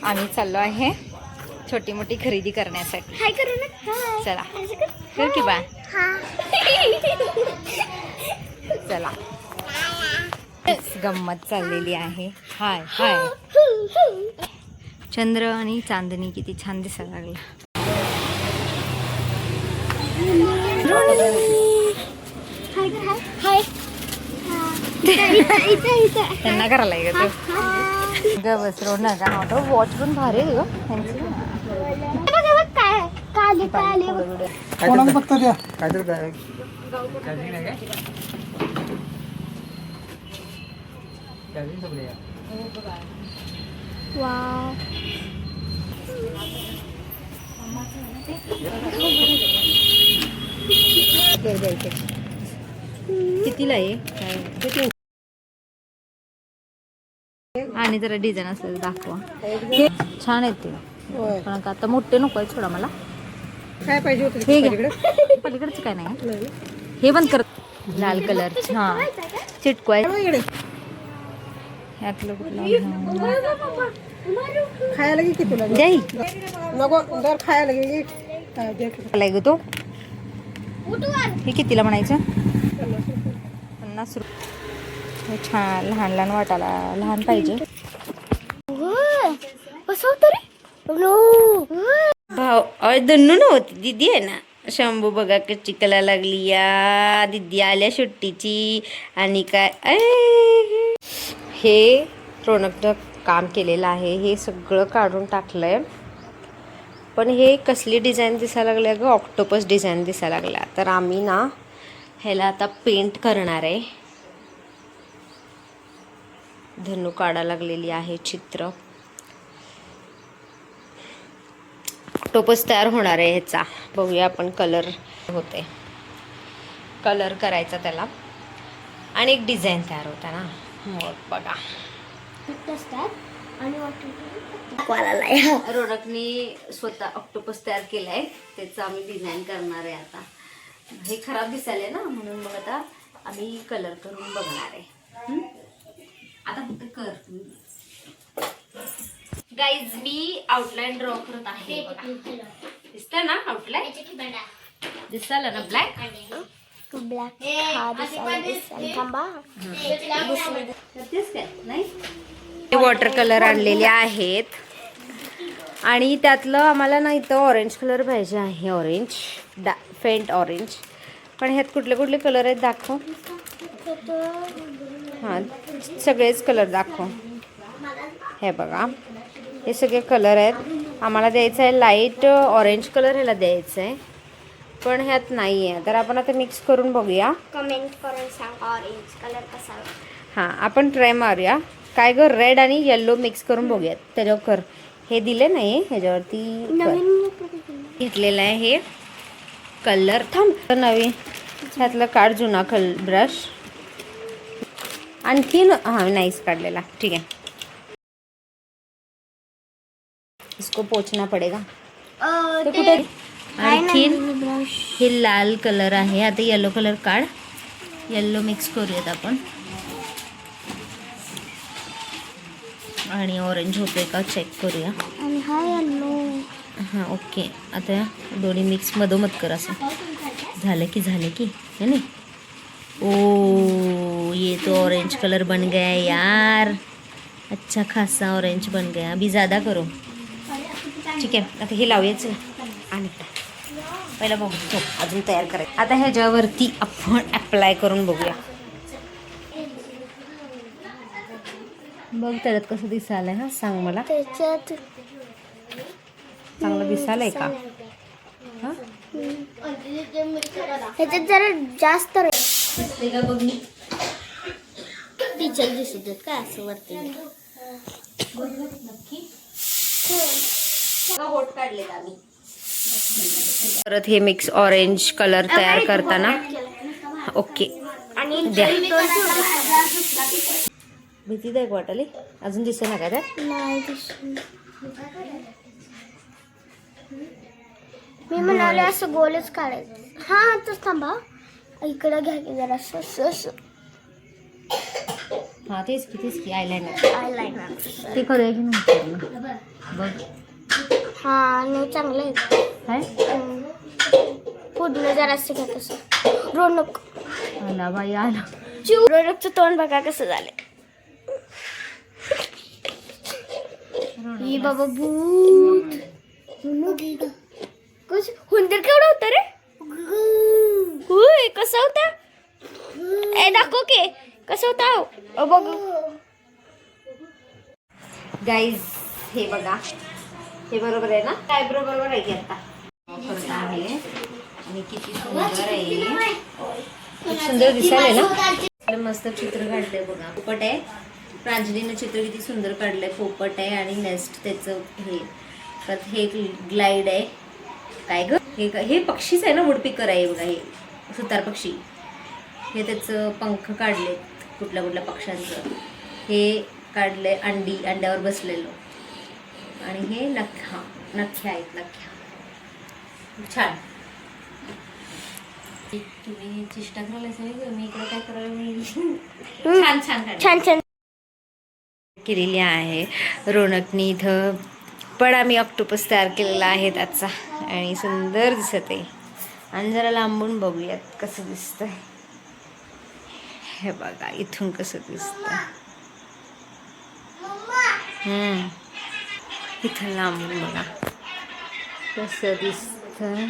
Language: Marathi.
आम्ही चाललो आहे छोटी मोठी खरेदी करण्यासाठी. हाय करू ना. चला कर की बा. चला गंमत चाललेली आहे. हाय हाय. चंद्र आणि चांदणी किती छान दिसायला लागला. त्यांना करायला ग तू ग बस रोड नका वॉच पण भारी आहे कितीला आहे. आणि जरा डिझाईन असेल दाखवा. छान आहेत ते पण आता मोठे नको आहे. थोडा मला काय पाहिजे हे घ्या. पलीकडचं काय नाही हे बंद कर. लाल कलर हा चिटको आहे. ह्यातलं खायला घे की तुला द्याई नको दर खायला घे ग तो. हे कितीला म्हणायचं. 50 रुपये. छान लहान लहान वाटायला लहान पाहिजे. भाऊ दन्नू नव्हती दिदी आहे ना. शंभू बघा कच्ची कला लागली या. दिदी आल्या सुट्टीची. आणि काय हे प्रोडक्ट काम केलेलं आहे. हे सगळं काढून टाकलंय. पण हे कसली डिझाईन दिसायला लागली ग. ऑक्टोपस डिझाईन दिसायला लागल्या. तर आम्ही ना ह्याला आता पेंट करणार आहे. धनु काढा लागलेली आहे चित्र. ऑक्टोपस तयार होणार आहे ह्याचा. बघूया आपण कलर होते. कलर करायचा त्याला आणि एक डिझाईन तयार होता ना. मग बघा रोडकनी स्वतः ऑक्टोपस तयार केलाय. त्याचं आम्ही डिझाईन करणार आहे आता. हे खराब दिसायला ना म्हणून मग आता आम्ही कलर करून बघणार आहे. आता फक्त कर गाईज. मी आउटलाईन ड्रॉ करत आहे. दिसतं ना आउटलाईन. दिसायला ना ब्लॅक वॉटर कलर आणलेले आहेत. आणि त्यातलं आम्हाला ना इथं ऑरेंज कलर पाहिजे आहे. Orange faint orange. पण ह्यात कुठले कुठले कलर आहेत दाखव. हां सगळेच कलर दाखव. हे बघा हे सगळे कलर आहेत. आम्हाला द्यायचं आहे लाईट ऑरेंज कलर. ह्याला द्यायचं आहे पण ह्यात नाही आहे. तर आपण आता मिक्स करून बघूया. कमेंट करून सांग ऑरेंज कलर कसा. हां आपण ट्राय मारूया. काय ग रेड आणि येल्लो मिक्स करून बघूयात. त्याच्यावर कर. हे दिले नाही ह्याच्यावरती घेतलेलं आहे हे कलर. थांब नवीन ह्यातलं काढ जुना ब्रश. आणखीन हां नाहीच काढलेला. ठीक आहे इसको पोछना पडेगा. ते कुठे. आणखीन हे लाल कलर आहे. आता येलो कलर काढ. येल्लो मिक्स करूयात आपण. आणि ऑरेंज होते का चेक करूया. हां ओके. आता दोन्ही मिक्स मधोमध कर. असं झालं की है नहीं. ओ ये तो ऑरेंज कलर बन गया यार. अच्छा खासा ऑरेंज बन गया. अभी ज़्यादा करो. ठीक आहे आता हे लावूयाच. आणि पहिला बघू अजून तयार करायचं. आता ह्याच्यावरती आपण अप्लाय करून बघूया. बघ त्याच्यात कसं दिसायलंय. हा सांग मला. त्याच्यात चांगलं दिसायलंय का. हा ह्याच्यात जरा जास्त दिसते का बघ. मी टीचर दिसत काय असं वरती नक्की बोट काढलेत आम्ही. परत हे मिक्स ऑरेंज कलर तयार करताना. ओके द्या. भीतीदायक वाटले. अजून दिसे ना का त्यात. मी म्हणाले असं गोलच काढायचं. हा तर थांबा इकडं घ्या की जरा असं. हा तेच की आयलाइनर आयलाइनर. ते करूया की नंतर बघ. हा नाही चांगलं आहे. काय पुढलं जरा असं घ्या तसं. रोनक आला बाई आला. रोनकचं तोंड बघा कसं झालंय. ही बाबा भूत. हुंदर केवढं होतं रे. होय कसं होता. ए दाखव की कसं होता बघ. गाईज हे बघा, हे बरोबर आहे ना. काय बरोबर आहे की आता आहे आणि किती सुंदर आहे. खूप सुंदर दिसायला ना. मस्त चित्र काढलंय बघा. पोपट आहे. प्रांजलीनं चित्र किती सुंदर काढलंय. पोपट आहे आणि नेस्ट त्याचं हे. तर हे ग्लाइड आहे. काय ग हे पक्षीच आहे ना. वुडपिकर आहे बघा. हे सुतार पक्षी. हे त्याचं पंख काढले कुठल्या पक्ष्यांचं. हे काढलंय अंड्यावर बसलेलं. आणि हे नख्या आहेत. छान. तुम्ही चेष्टा करायला मी इकडे काय करायला. छान केलेली आहे रोनकनी इथं. पण आम्ही ऑक्टोपस तयार केलेला आहे त्याचा आणि सुंदर दिसत आहे. आणि जरा लांबून बघूयात कसं दिसतंय. हे बघा इथून कसं दिसतंय. इथं लांबून बघा कसं दिसतंय.